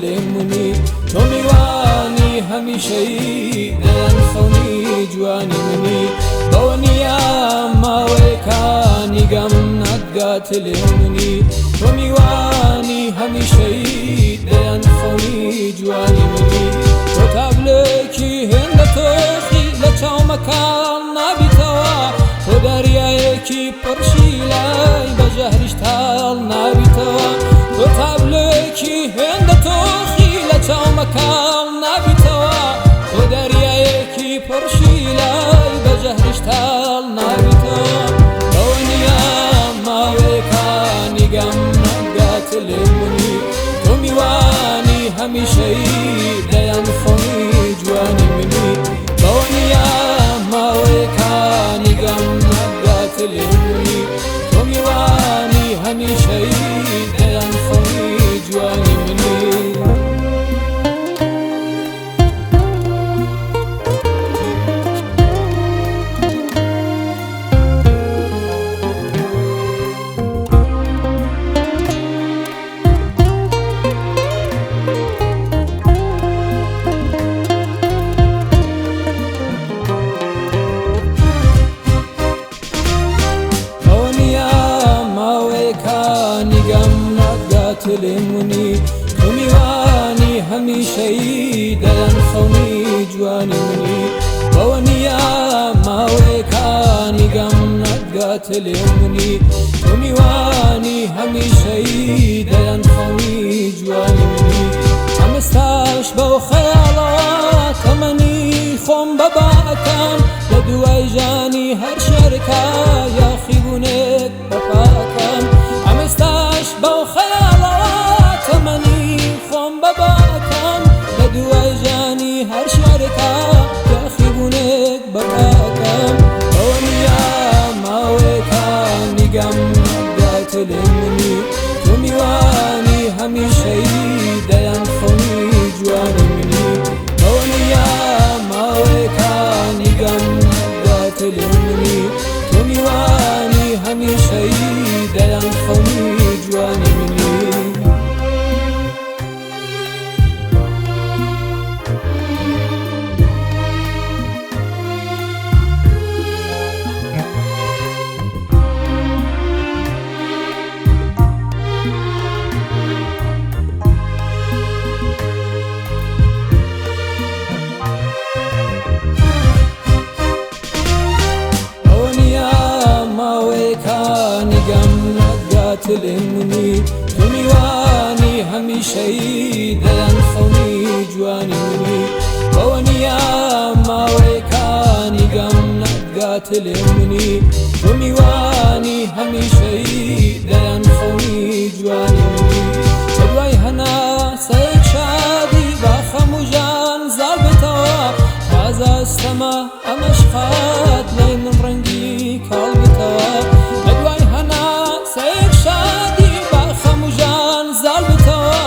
تلمني تومي واني هميشي دنخوني جواني مني بوني يا ما ويكاني قم نقا تلمني تومي واني هميشي دنخوني جواني مني وتابلكي هند توخي لچاو مكان نابتوا ودريايكي برشيلاي بجهرش تال نابتوا وتابلكي هند توخي لچاو مكان نابتوا ودريايكي برشيلاي بجهرش تال نابتوا دنيا ما ويكاني قم نقات لمني تومي واني هميشي دينخوني جواني مني دنيا ما ويكاني قم نقات لمني تومي واني هميشي دينخوني جواني مني تلمني تومي واني هميشي دينخوني جواني مني بوني يا ما ويكاني قم نقا تلمني تومي واني هميشي دينخوني جواني مني عمستاش بو خيالات تمني خم بباكان لدواي جاني هر شركة يا خيبونك بباكان عمستاش بو خيالات تمني خم بباكان لدواي جاني هر شركة يا خيبونك بباكان دنيا ما ويكاني قم نقا تلمني تومي واني هميشي دينخوني جواني مني دنيا ما ويكاني قم نقا تلمني تومي واني هميشي دينخوني جواني مني تلمني تومي واني هميشي دينخوني جواني مني بوني يا ما ويكاني قم نقا تلمني تومي واني هميشي دينخوني جواني مني تدوي هنا سيك شادي باخموجان زالبتوا هذا السما امشخات لين رنجي كالبتوا تدوي هنا سيك شادي باخموجان زالبتوا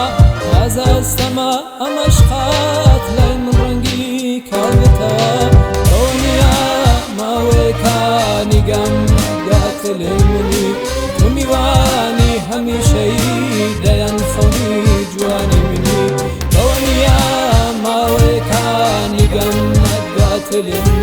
هذا السما امشخات لين رنجي كالبتوا دنيا ما ويكاني قم نقا تلمني تومي واني هميشي دينخوني جواني مني دنيا ما ويكاني قم نقا تلمني